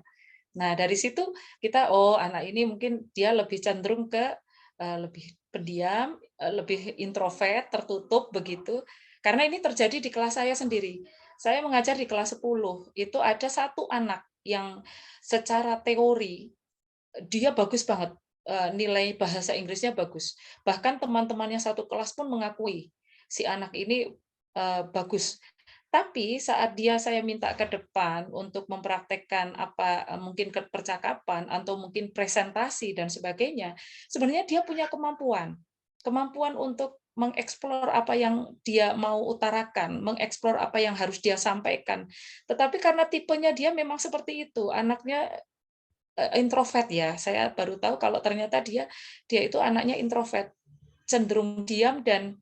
Nah, dari situ kita, oh, anak ini mungkin dia lebih cenderung ke lebih pendiam, lebih introvert, tertutup begitu. Karena ini terjadi di kelas saya sendiri. Saya mengajar di kelas 10, itu ada satu anak yang secara teori dia bagus banget, nilai bahasa Inggrisnya bagus. Bahkan teman-temannya satu kelas pun mengakui si anak ini bagus. Tapi saat saya minta ke depan untuk mempraktekkan mungkin percakapan atau mungkin presentasi dan sebagainya, sebenarnya dia punya kemampuan untuk mengeksplor apa yang dia mau utarakan, mengeksplor apa yang harus dia sampaikan. Tetapi karena tipenya dia memang seperti itu, anaknya introvert ya. Saya baru tahu kalau ternyata dia itu anaknya introvert, cenderung diam dan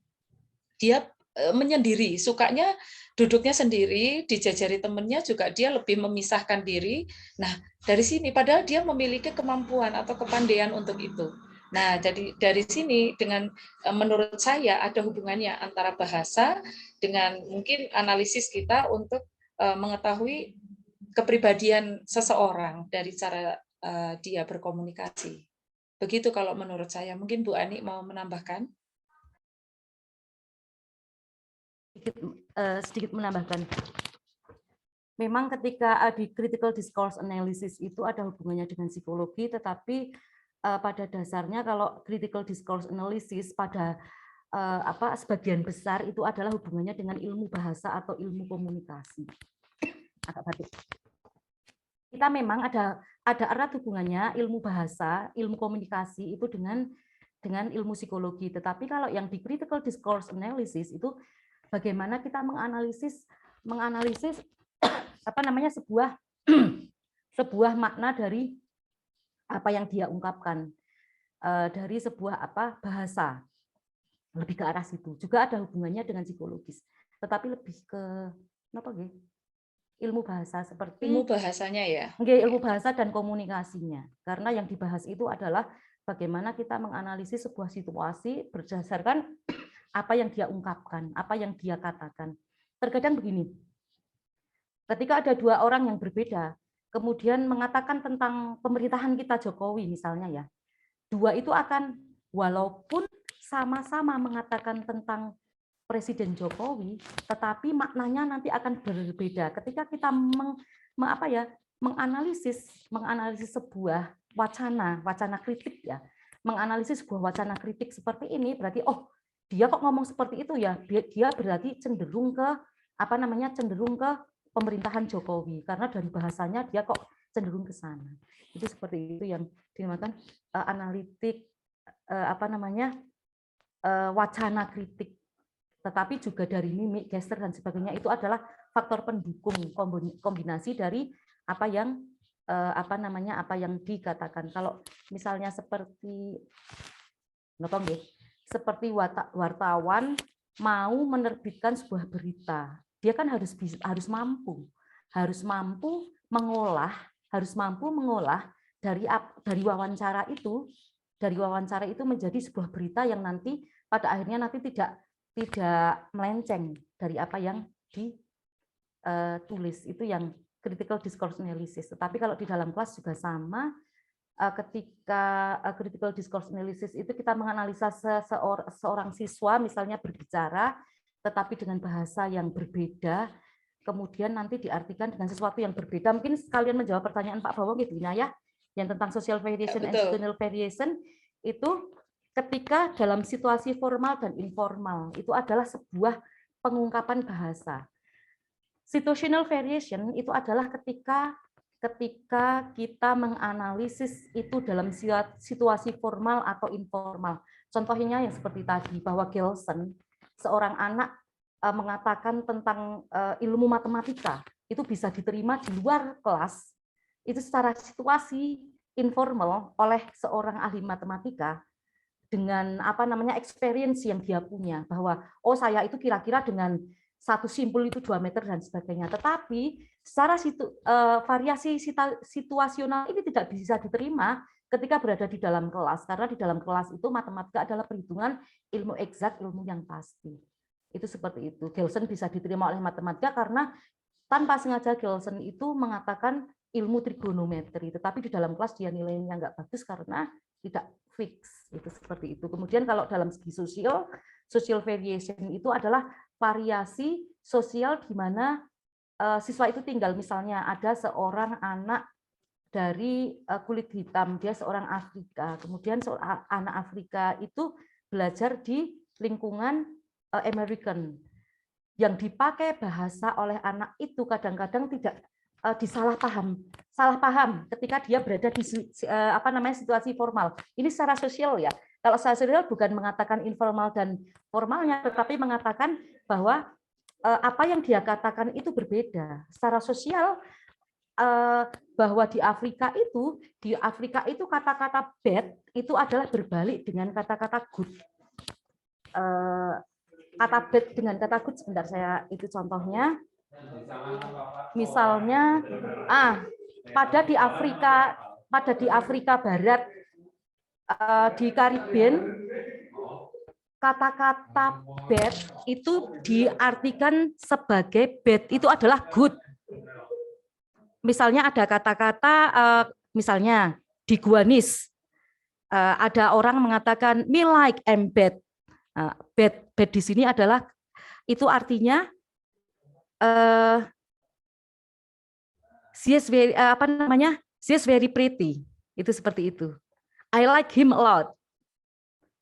dia menyendiri, sukanya duduknya sendiri, dijajari temennya juga dia lebih memisahkan diri. Nah, dari sini padahal dia memiliki kemampuan atau kepandaian untuk itu. Nah, jadi dari sini dengan menurut saya ada hubungannya antara bahasa dengan mungkin analisis kita untuk mengetahui kepribadian seseorang dari cara dia berkomunikasi. Begitu kalau menurut saya. Mungkin Bu Ani mau menambahkan? Sedikit menambahkan. Memang ketika di critical discourse analysis itu ada hubungannya dengan psikologi, tetapi pada dasarnya kalau critical discourse analysis pada sebagian besar itu adalah hubungannya dengan ilmu bahasa atau ilmu komunikasi. Agak batuk. Kita memang ada erat hubungannya ilmu bahasa, ilmu komunikasi itu dengan ilmu psikologi. Tetapi kalau yang di critical discourse analysis itu bagaimana kita menganalisis sebuah makna dari apa yang dia ungkapkan, dari sebuah bahasa, lebih ke arah situ. Juga ada hubungannya dengan psikologis, tetapi lebih ke ilmu bahasa, seperti ilmu bahasanya ya. Ilmu bahasa dan komunikasinya. Karena yang dibahas itu adalah bagaimana kita menganalisis sebuah situasi berdasarkan apa yang dia ungkapkan, apa yang dia katakan. Terkadang begini, ketika ada dua orang yang berbeda, kemudian mengatakan tentang pemerintahan kita Jokowi misalnya ya, dua itu akan walaupun sama-sama mengatakan tentang Presiden Jokowi, tetapi maknanya nanti akan berbeda ketika kita menganalisis sebuah wacana kritik ya. Menganalisis sebuah wacana kritik seperti ini berarti dia kok ngomong seperti itu ya, dia berarti cenderung ke pemerintahan Jokowi karena dari bahasanya dia kok cenderung ke sana. Itu seperti itu yang dinamakan analitik wacana kritik. Tetapi juga dari mimik, gestur dan sebagainya itu adalah faktor pendukung kombinasi dari apa yang dikatakan. Kalau misalnya seperti wartawan mau menerbitkan sebuah berita, dia kan harus mampu mengolah dari wawancara itu menjadi sebuah berita yang nanti pada akhirnya tidak melenceng dari apa yang ditulis. Itu yang critical discourse analysis. Tetapi kalau di dalam kelas juga sama, ketika critical discourse analysis itu kita menganalisa seorang siswa misalnya berbicara tetapi dengan bahasa yang berbeda, kemudian nanti diartikan dengan sesuatu yang berbeda. Mungkin sekalian menjawab pertanyaan Pak Bawang gitu ya, yang tentang social variation and external variation itu ketika dalam situasi formal dan informal itu adalah sebuah pengungkapan bahasa. Situational variation itu adalah ketika kita menganalisis itu dalam situasi formal atau informal. Contohnya yang seperti tadi, bahwa Gelson, seorang anak mengatakan tentang ilmu matematika, itu bisa diterima di luar kelas, itu secara situasi informal oleh seorang ahli matematika, dengan experience yang dia punya, bahwa saya itu kira-kira dengan satu simpul itu 2 meter dan sebagainya. Tetapi secara variasi situasional ini tidak bisa diterima ketika berada di dalam kelas, karena di dalam kelas itu matematika adalah perhitungan ilmu eksak, ilmu yang pasti. Itu seperti itu. Gelson bisa diterima oleh matematika karena tanpa sengaja Gelson itu mengatakan ilmu trigonometri, tetapi di dalam kelas dia nilainya nggak bagus karena tidak fix. Itu seperti itu. Kemudian kalau dalam segi social variation itu adalah variasi sosial di mana siswa itu tinggal. Misalnya ada seorang anak dari kulit hitam, dia seorang Afrika. Kemudian anak Afrika itu belajar di lingkungan American. Yang dipakai bahasa oleh anak itu kadang-kadang tidak salah paham ketika dia berada di situasi formal. Ini secara sosial ya. Kalau secara sosial bukan mengatakan informal dan formalnya, tetapi mengatakan bahwa apa yang dia katakan itu berbeda. Secara sosial bahwa di Afrika itu kata-kata bad itu adalah berbalik dengan kata-kata good. Kata bad dengan kata good, sebentar saya itu contohnya. Misalnya pada di Afrika Barat, di Karibien, kata-kata bad itu diartikan sebagai bad itu adalah good. Misalnya ada kata-kata misalnya di Guanis ada orang mengatakan me like I'm bad. Bad di sini adalah itu artinya she is very pretty. Itu seperti itu. I like him a lot.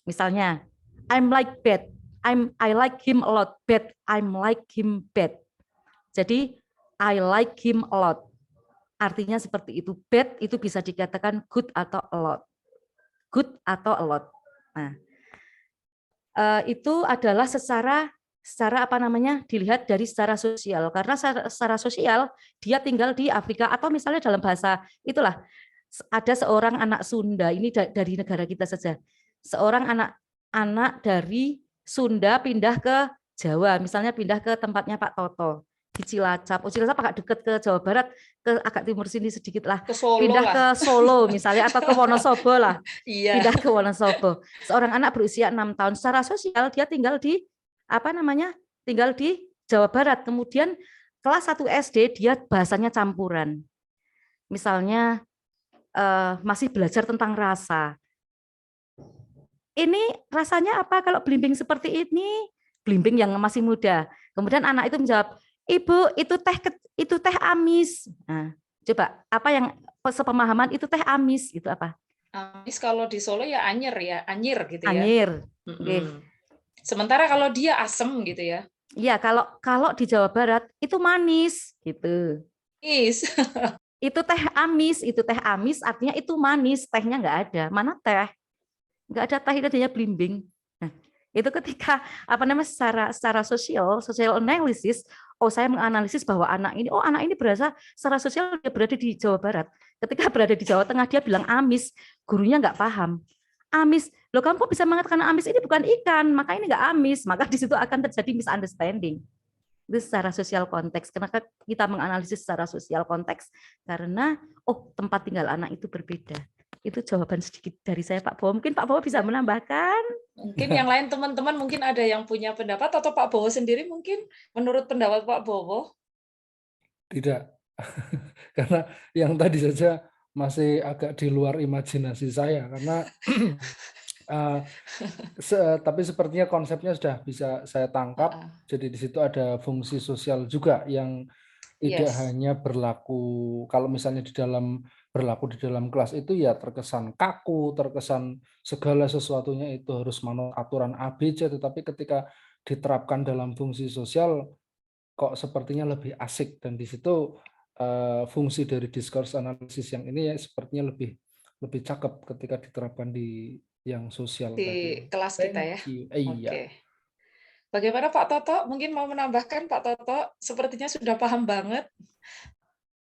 Misalnya, I'm like bad. I like him a lot. Bad. I'm like him bad. Jadi I like him a lot. Artinya seperti itu. Bad itu bisa dikatakan good atau a lot. Good atau a lot. Nah, itu adalah secara dilihat dari secara sosial, karena secara sosial dia tinggal di Afrika, atau misalnya dalam bahasa itulah ada seorang anak Sunda, ini dari negara kita saja, seorang anak dari Sunda pindah ke Jawa, misalnya pindah ke tempatnya Pak Toto di Cilacap. Cilacap agak dekat ke Jawa Barat, ke agak timur sini sedikit lah. Pindah ke Solo misalnya, atau ke Wonosobo lah. Iya. Pindah ke Wonosobo. Seorang anak berusia 6 tahun, secara sosial dia tinggal di tinggal di Jawa Barat. Kemudian kelas 1 SD dia bahasanya campuran. Misalnya masih belajar tentang rasa. Ini rasanya apa kalau belimbing seperti ini? Belimbing yang masih muda. Kemudian anak itu menjawab, Ibu, itu teh amis. Nah, coba apa yang sepemahaman itu teh amis itu apa? Amis kalau di Solo ya anyir gitu ya. Anyir. Mm-mm. Oke. Sementara kalau dia asem gitu ya. Iya, kalau di Jawa Barat itu manis gitu. Is. Itu teh amis artinya itu manis, tehnya nggak ada. Mana teh? Nggak ada teh, itu adanya blimbing. Nah, itu ketika secara social analysis, saya menganalisis bahwa anak ini berasa secara sosial dia berada di Jawa Barat. Ketika berada di Jawa Tengah dia bilang amis, gurunya nggak paham. Amis, loh kamu kok bisa mengatakan amis ini bukan ikan, maka ini nggak amis, maka di situ akan terjadi misunderstanding. Itu secara sosial konteks. Kenapa kita menganalisis secara sosial konteks? Karena tempat tinggal anak itu berbeda. Itu jawaban sedikit dari saya, Pak Bowo. Mungkin Pak Bowo bisa menambahkan. Mungkin yang lain teman-teman mungkin ada yang punya pendapat, atau Pak Bowo sendiri mungkin menurut pendapat Pak Bowo? Tidak, karena yang tadi saja masih agak di luar imajinasi saya, karena tapi sepertinya konsepnya sudah bisa saya tangkap. Jadi di situ ada fungsi sosial juga yang tidak hanya berlaku kalau misalnya berlaku di dalam kelas itu ya terkesan kaku, terkesan segala sesuatunya itu harus manut aturan ABC, tetapi ketika diterapkan dalam fungsi sosial kok sepertinya lebih asik, dan di situ fungsi dari discourse analysis yang ini ya sepertinya lebih cakep ketika diterapkan di yang sosial di tadi. kelas kita ya. Iya. Oke. Bagaimana Pak Toto? Mungkin mau menambahkan Pak Toto? Sepertinya sudah paham banget.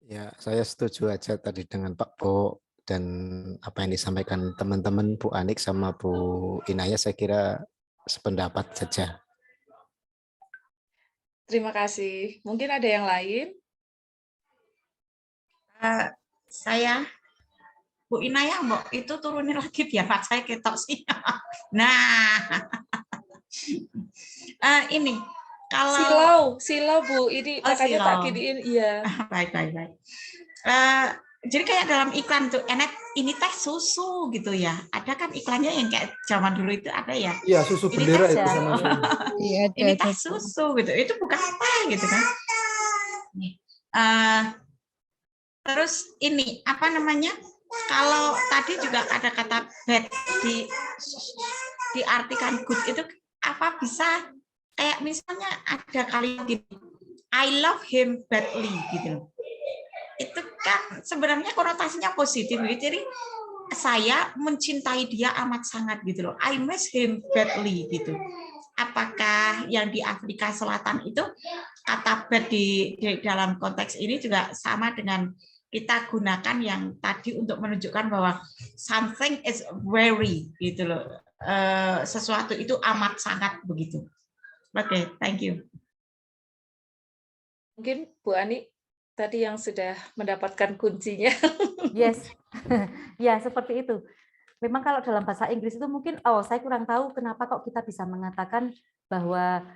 Ya, saya setuju aja tadi dengan Pak Bo dan apa yang disampaikan teman-teman Bu Anik sama Bu Inaya, saya kira sependapat saja. Terima kasih. Mungkin ada yang lain? Saya Bu Inaya, Mbok, itu turunin lagi biar Pak saya ketok sih. Nah, ini kalau silau Bu, ini makanya tak giniin, iya. Baik. Jadi kayak dalam iklan tuh, enak ini teh susu gitu ya. Ada kan iklannya yang kayak zaman dulu itu ada ya. Iya, susu bendera itu sama. Ini teh susu gitu. Itu bukan teh gitu kan. Terus ini apa namanya? Kalau tadi juga ada kata bad diartikan good itu apa bisa kayak misalnya ada kalimat gini, I love him badly gitu. Itu kan sebenarnya konotasinya positif gitu. Jadi saya mencintai dia amat sangat gitu loh. I miss him badly gitu. Apakah yang di Afrika Selatan itu kata bad di dalam konteks ini juga sama dengan kita gunakan yang tadi untuk menunjukkan bahwa something is very gitu loh. Sesuatu itu amat sangat begitu. Oke, thank you. Mungkin Bu Ani tadi yang sudah mendapatkan kuncinya. Yes, ya seperti itu. Memang kalau dalam bahasa Inggris itu mungkin, saya kurang tahu kenapa kok kita bisa mengatakan bahwa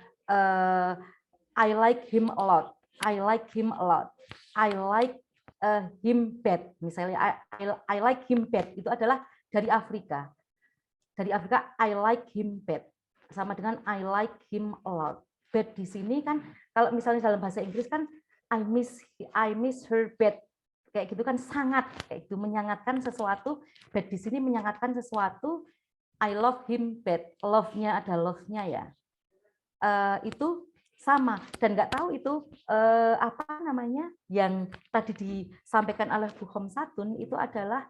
I like him a lot, I like him a lot, I like him bad. Misalnya I like him bad itu adalah dari Afrika. Dari Afrika I like him bad sama dengan I like him a lot. Bad di sini kan kalau misalnya dalam bahasa Inggris kan I miss her bad. Kayak gitu kan sangat, kayak itu menyangatkan sesuatu. Bad di sini menyangatkan sesuatu. I love him bad. Love-nya ada love-nya ya. Itu sama, dan nggak tahu itu apa namanya yang tadi disampaikan oleh Bu Khom Satun itu adalah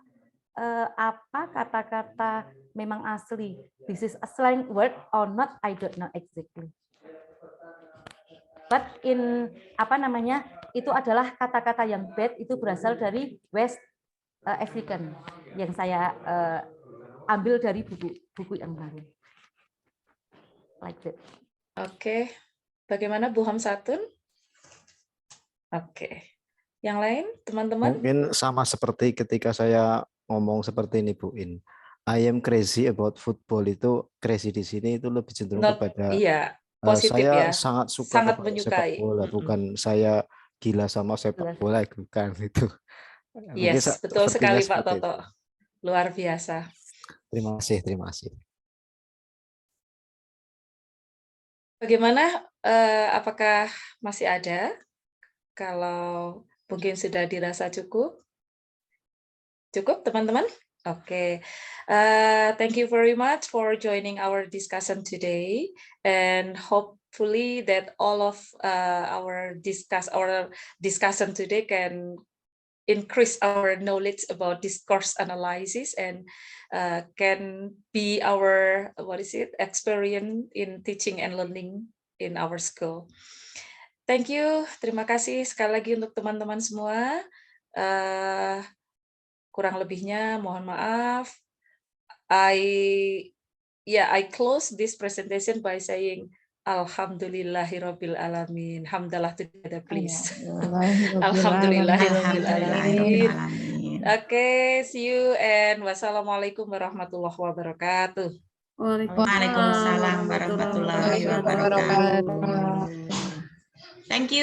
apa kata-kata memang asli. This is a slang word or not, I don't know exactly. But in apa namanya itu adalah kata-kata yang bad itu berasal dari West African yang saya ambil dari buku yang baru. Like that. Oke. Bagaimana Bu Khom Satun? Oke. Yang lain, teman-teman? Mungkin sama seperti ketika saya ngomong seperti ini, Bu In. I am crazy about football, itu crazy di sini itu lebih cenderung kepada positif saya ya. sangat suka sangat kepada menyukai. sepak bola, bukan saya gila sama sepak bola, bukan itu. Yes, betul sekali Pak Toto. Luar biasa. Terima kasih. Bagaimana? Apakah masih ada? Kalau mungkin sudah dirasa cukup? Cukup, teman-teman? Oke. Thank you very much for joining our discussion today, and hopefully that all of our discussion today can increase our knowledge about discourse analysis and can be our experience in teaching and learning in our school. Thank you, terima kasih sekali lagi untuk teman-teman semua. Kurang lebihnya mohon maaf. I close this presentation by saying Alhamdulillahirabbil alamin. Hamdalah together, please. Alhamdulillahirabbil alamin. Okay, see you and wassalamualaikum warahmatullahi wabarakatuh. Waalaikumsalam warahmatullahi wabarakatuh. Thank you.